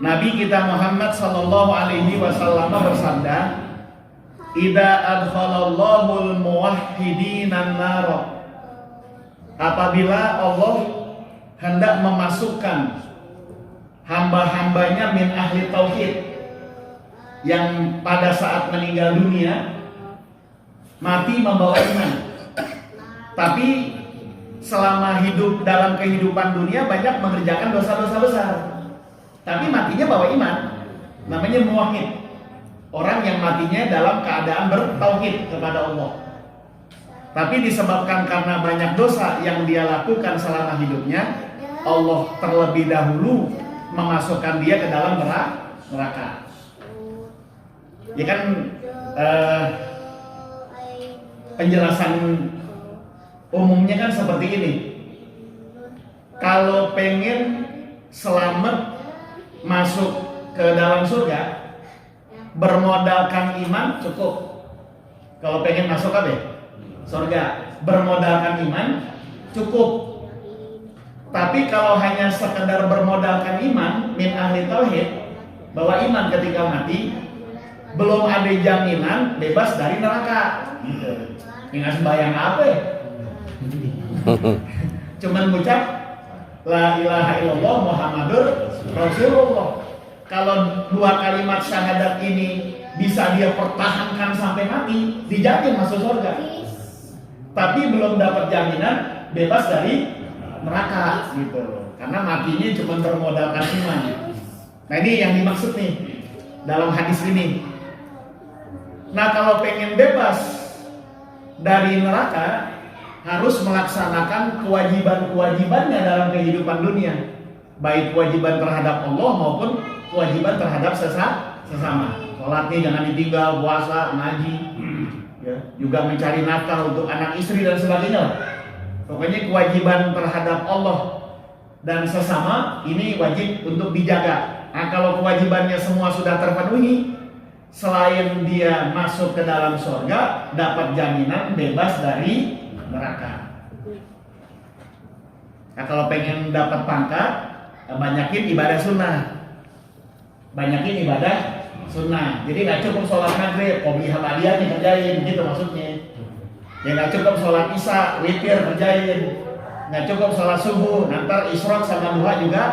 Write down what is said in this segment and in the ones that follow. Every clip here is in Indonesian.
Nabi kita Muhammad sallallahu alaihi wasallam bersabda, "Idza adkhalallahul muwahhidina nar." Apabila Allah hendak memasukkan hamba-hambanya min ahli tauhid yang pada saat meninggal dunia mati membawa iman, tapi selama hidup dalam kehidupan dunia banyak mengerjakan dosa-dosa besar, tapi matinya bawa iman, namanya muwahhid, orang yang matinya dalam keadaan bertauhid kepada Allah. Tapi disebabkan karena banyak dosa yang dia lakukan selama hidupnya, Allah terlebih dahulu memasukkan dia ke dalam neraka. Ya kan, penjelasan umumnya kan seperti ini. Kalau pengen selamat masuk ke dalam surga, bermodalkan iman cukup. Kalau pengen masuk apa ya? Surga, bermodalkan iman cukup. Tapi kalau hanya sekedar bermodalkan iman min ahli tauhid, bahwa iman ketika mati belum ada jaminan bebas dari neraka. Nggak sembayang apa ya? Cuman ngucap la ilaha illallah Muhammadur Rasulullah. Kalau dua kalimat syahadat ini bisa dia pertahankan sampai mati, dijamin masuk surga. Tapi belum dapat jaminan bebas dari neraka gitu. Karena matinya cuma bermodalkan iman. Nah, ini yang dimaksud nih dalam hadis ini. Nah, kalau pengen bebas dari neraka, harus melaksanakan kewajiban-kewajibannya dalam kehidupan dunia, baik kewajiban terhadap Allah maupun kewajiban terhadap sesama. Sholatnya jangan ditinggal, puasa, ngaji, ya, juga mencari nafkah untuk anak istri dan sebagainya. Pokoknya kewajiban terhadap Allah dan sesama ini wajib untuk dijaga. Nah, kalau kewajibannya semua sudah terpenuhi, selain dia masuk ke dalam surga, dapat jaminan bebas dari neraka. Nah, kalau pengen dapat pangkat, banyakin ibadah sunnah. Banyakin ibadah sunnah. Jadi nggak cukup sholat maghrib, qobliyah ba'diyah dikerjain, gitu maksudnya. Ya nggak cukup sholat isya, witir kerjain. Nggak cukup sholat subuh, nanti isyraq sama duha juga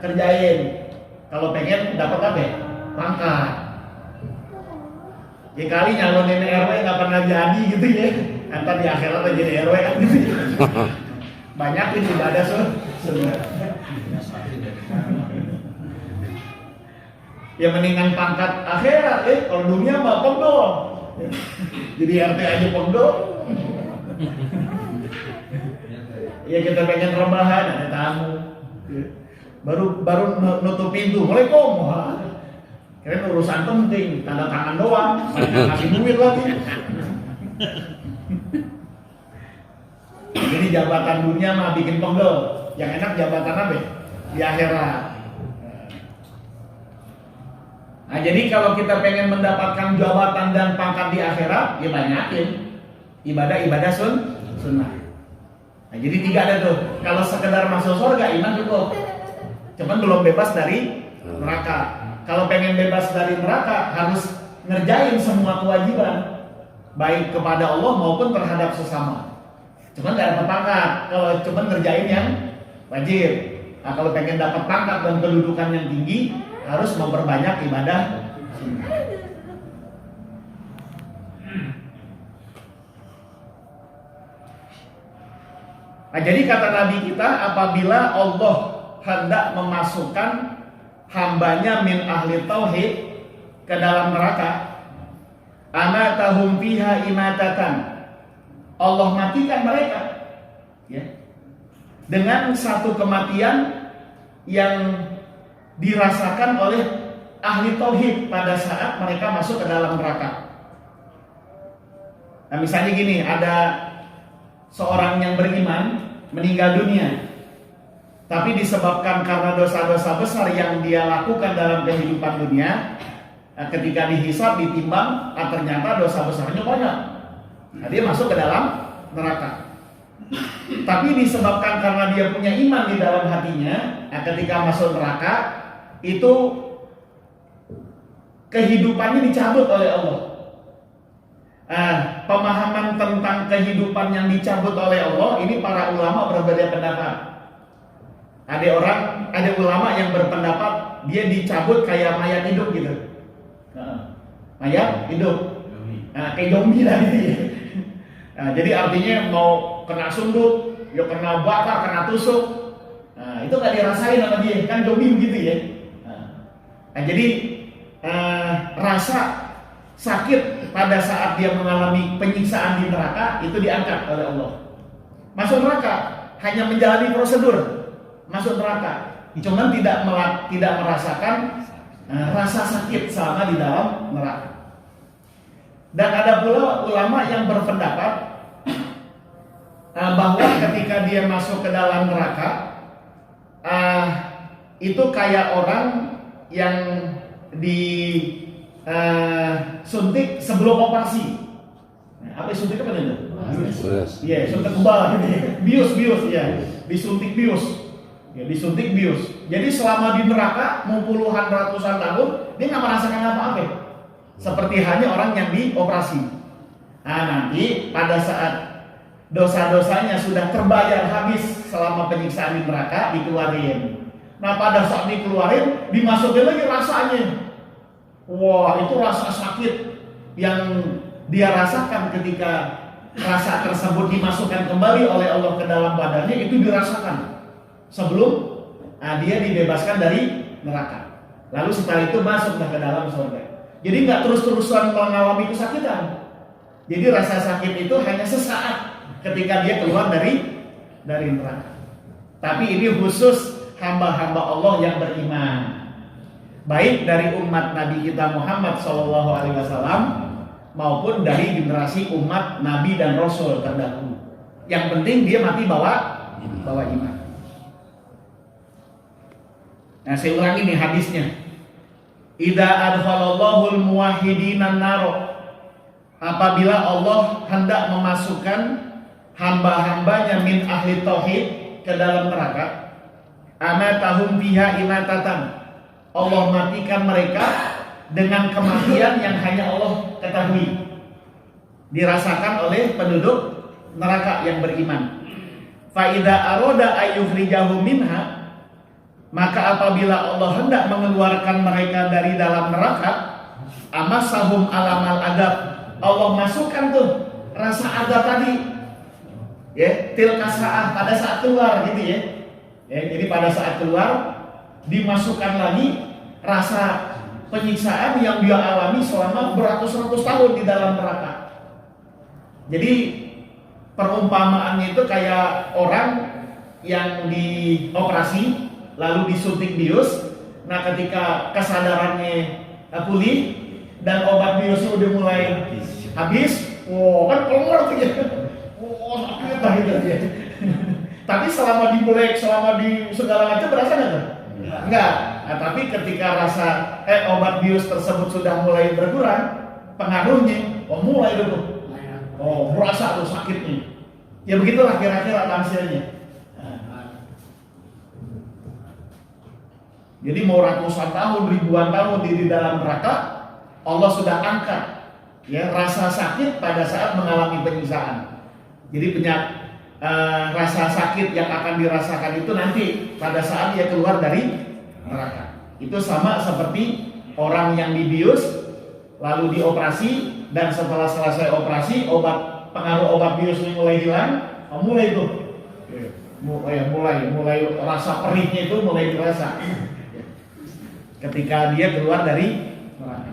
kerjain. Kalau pengen dapat apa? Pangkat. Ya kali nyalonin RW nggak pernah jadi gitu ya. Nanti di akhirat aja jadi RW kan gitu. Banyakin ibadah sunnah. Ya mendingan pangkat akhirat, kalau dunia mah pegdo. Jadi RT aja pegdo. Ya kita pengen rebahan, ada tamu. Baru nutup pintu, Waalaikumsalam. Kira urusan penting, tanda tangan doang, ngasih duit lagi. Jadi jabatan dunia mah bikin pegdo. Yang enak jabatan apa? Di akhirat. Nah, jadi kalau kita pengen mendapatkan jabatan dan pangkat di akhirat, ya banyakin ibadah sunnah. Nah, jadi 3 ada tuh. Kalau sekedar masuk surga, iman cukup. Cuman belum bebas dari neraka. Kalau pengen bebas dari neraka, harus ngerjain semua kewajiban, baik kepada Allah maupun terhadap sesama. Cuman gak dapat pangkat kalau cuman ngerjain yang wajib. Nah, kalau pengen dapat pangkat dan kedudukan yang tinggi, harus memperbanyak ibadah sunnah. Nah, jadi kata Nabi kita, apabila Allah hendak memasukkan hambanya min ahli tauhid ke dalam neraka, amatahum fiha imatatan, Allah matikan mereka, ya, dengan satu kematian yang dirasakan oleh ahli tauhid pada saat mereka masuk ke dalam neraka. Nah, misalnya gini, ada seorang yang beriman meninggal dunia, tapi disebabkan karena dosa-dosa besar yang dia lakukan dalam kehidupan dunia, ketika dihisab, ditimbang, ternyata dosa besarnya banyak. Nah, dia masuk ke dalam neraka. Tapi disebabkan karena dia punya iman di dalam hatinya, ketika masuk neraka itu kehidupannya dicabut oleh Allah. Pemahaman tentang kehidupan yang dicabut oleh Allah ini para ulama berbeda pendapat. Ada ulama yang berpendapat dia dicabut kayak mayat hidup gitu. Mayat hidup, kayak zombie lah gitu ya. Jadi artinya mau kena sundut, ya kena bakar, kena tusuk, itu nggak dirasain sama dia, kan zombie begitu ya. Jadi rasa sakit pada saat dia mengalami penyiksaan di neraka itu diangkat oleh Allah. Masuk neraka hanya menjalani prosedur masuk neraka, cuman tidak merasakan rasa sakit selama di dalam neraka. Dan ada pula ulama yang berpendapat bahwa ketika dia masuk ke dalam neraka itu kayak orang yang suntik sebelum operasi. Apa suntik apa itu? Iya, suntik kebal gitu. Bius ya. Disuntik bius. Ya, disuntik bius. Jadi selama di neraka mau puluhan ratusan tahun dia nggak merasakan apa-apa. Seperti hanya orang yang dioperasi. Nanti pada saat dosa-dosanya sudah terbayar habis selama penyiksaan di neraka dikeluarin. Pada saat dikeluarin dimasukin lagi rasanya. Wah, itu rasa sakit yang dia rasakan ketika rasa tersebut dimasukkan kembali oleh Allah ke dalam badannya, itu dirasakan sebelum dia dibebaskan dari neraka. Lalu setelah itu masuklah ke dalam surga. Jadi nggak terus-terusan mengalami kesakitan. Jadi rasa sakit itu hanya sesaat ketika dia keluar dari neraka. Tapi ini khusus hamba-hamba Allah yang beriman, baik dari umat Nabi kita Muhammad SAW maupun dari generasi umat Nabi dan Rasul terdahulu. Yang penting dia mati bawa iman. Nah, saya ulangi nih hadisnya. Idza adkhalallahul muwahhidina nar. Apabila Allah hendak memasukkan hamba-hambanya min ahli tauhid ke dalam neraka, amatahum biha imatatan. Allah matikan mereka dengan kematian yang hanya Allah ketahui, dirasakan oleh penduduk neraka yang beriman. Fa idza arada ayyukhrijahu minha, maka apabila Allah hendak mengeluarkan mereka dari dalam neraka, amasahum alamal adab. Allah masukkan tuh rasa adab tadi, ya, tilka sa'ah, pada saat keluar gitu ya. Jadi pada saat keluar dimasukkan lagi rasa penyiksaan yang dia alami selama beratus-ratus tahun di dalam neraka. Jadi perumpamaannya itu kayak orang yang dioperasi lalu disuntik bius. Nah, ketika kesadarannya pulih dan obat biusnya udah mulai habis, kan keluar tuh ya. Sakit lah gitu ya. Tapi selama dibelek, selama di segala macam berasa nggak? Enggak. Nah, tapi ketika rasa obat bius tersebut sudah mulai berkurang pengaruhnya, mulai dulu. Berasa tuh sakitnya. Ya begitulah kira-kira hasilnya. Jadi mau ratusan tahun, ribuan tahun di dalam neraka, Allah sudah angkat ya rasa sakit pada saat mengalami penyiksaan. Jadi rasa sakit yang akan dirasakan itu nanti pada saat dia keluar dari neraka. Itu sama seperti orang yang dibius lalu dioperasi, dan setelah selesai operasi pengaruh obat biusnya mulai hilang, mulai rasa perihnya itu mulai dirasa ketika dia keluar dari neraka.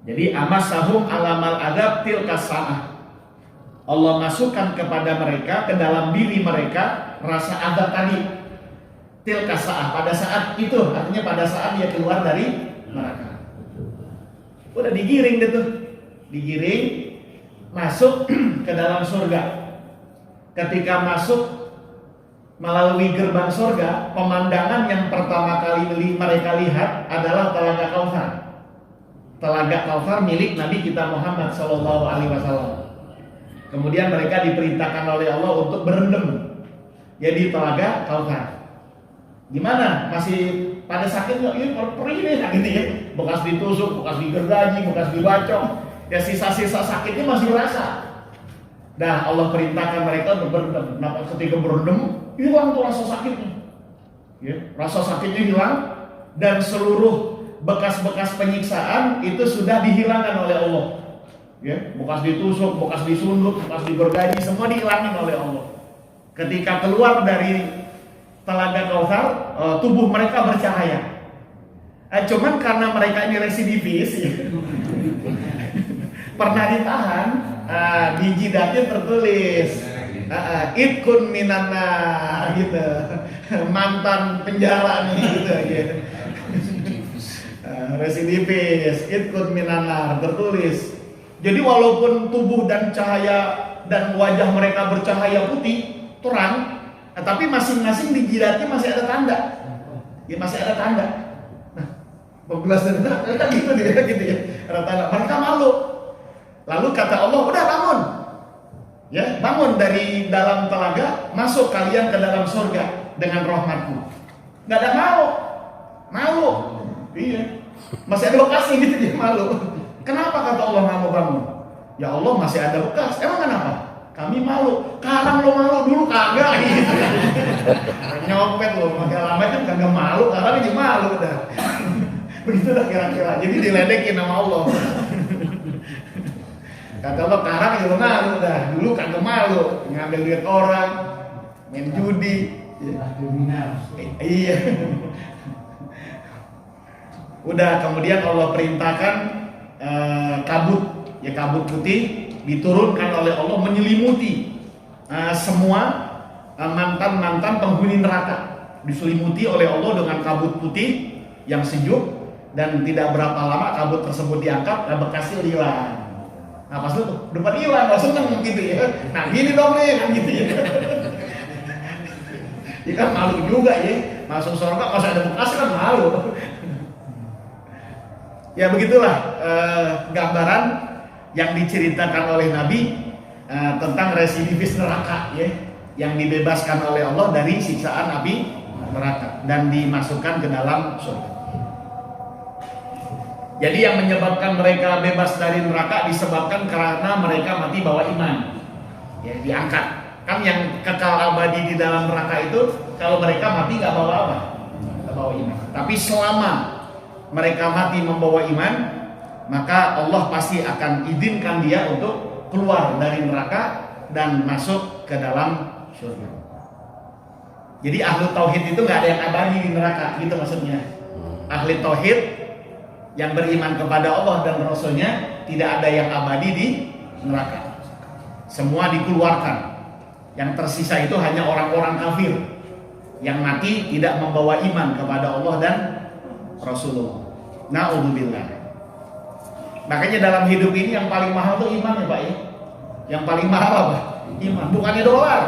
Jadi amasahum alamal adab tilka sa'ah. Allah masukkan kepada mereka, ke dalam diri mereka rasa adab tadi, tilka sa'ah, pada saat itu, artinya pada saat dia keluar dari neraka. Udah digiring gitu, digiring masuk ke dalam surga. Ketika masuk melalui gerbang surga, pemandangan yang pertama kali mereka lihat adalah Telaga Kautsar. Telaga Kautsar milik Nabi kita Muhammad SAW. Kemudian mereka diperintahkan oleh Allah untuk berendam jadi Telaga Kautsar. Gimana? Masih pada sakit nggak? Iya, perih nih gitu ya. Bekas ditusuk, bekas digergaji, bekas dibacok. Ya sisa-sisa sakitnya masih berasa. Nah, Allah perintahkan mereka untuk berendam. Nah, ketika berendam, hilang tuh rasa sakitnya. Ya, rasa sakitnya hilang dan seluruh bekas-bekas penyiksaan itu sudah dihilangkan oleh Allah. Ya, bekas ditusuk, bekas disundut, bekas digergaji, semua dihilangkan oleh Allah. Ketika keluar dari Telaga Kautsar, tubuh mereka bercahaya. Cuman karena mereka ini residivis, ya, pernah ditahan, di jidatnya tertulis Itkun minanna gitu, mantan penjara nih gitu ya. Residivis, Itkun minanna tertulis. Jadi walaupun tubuh dan cahaya dan wajah mereka bercahaya putih terang, tapi masing-masing di jidatnya masih ada tanda. Ya masih ada tanda. Nah, pembelas dendam kan gitu ya, gitu ya. Ada tanda. Mereka malu. Lalu kata Allah, udah bangun. Ya, bangun dari dalam telaga, masuk kalian ke dalam surga dengan rahmatku. Nggak ada malu. Iya. Masih ada lokasi gitu dia malu. Kenapa kata Allah nggak mau bangun? Ya Allah masih ada bekas. Emang kenapa? Kami malu. Karang lo malu dulu kagak gitu. Nyopet lo, makin lama itu kagak malu, karang aja malu dah. Begitulah kira-kira. Jadi diledekin sama Allah. Kata Allah karang aja lo malu dah. Dulu kagak malu, ngambil duit orang, main judi. Iya. Udah kemudian Allah perintahkan kabut putih diturunkan oleh Allah menyelimuti semua mantan penghuni neraka, diselimuti oleh Allah dengan kabut putih yang sejuk, dan tidak berapa lama kabut tersebut diangkat dan bekasnya hilang. Nah pas itu depan hilang, langsung seneng gitu ya. Nah gini dong nih kan gitu ya. Ya kan malu juga ya, masuk surga masih ada bekas kan malu. Ya begitulah gambaran yang diceritakan oleh Nabi tentang residivis neraka ya, yang dibebaskan oleh Allah dari siksaan api neraka dan dimasukkan ke dalam surga. Jadi yang menyebabkan mereka bebas dari neraka disebabkan karena mereka mati bawa iman. Ya, diangkat. Kan yang kekal abadi di dalam neraka itu kalau mereka mati nggak bawa apa? Nggak bawa iman. Tapi selama mereka mati membawa iman, maka Allah pasti akan izinkan dia untuk keluar dari neraka dan masuk ke dalam surga. Jadi ahli tauhid itu nggak ada yang abadi di neraka, gitu maksudnya. Ahli tauhid yang beriman kepada Allah dan Rasulnya tidak ada yang abadi di neraka. Semua dikeluarkan. Yang tersisa itu hanya orang-orang kafir yang mati tidak membawa iman kepada Allah dan Rasulullah. Na'udzubillah. Makanya dalam hidup ini yang paling mahal itu iman ya Pak ya. Yang paling mahal apa? Iman, bukannya dolar.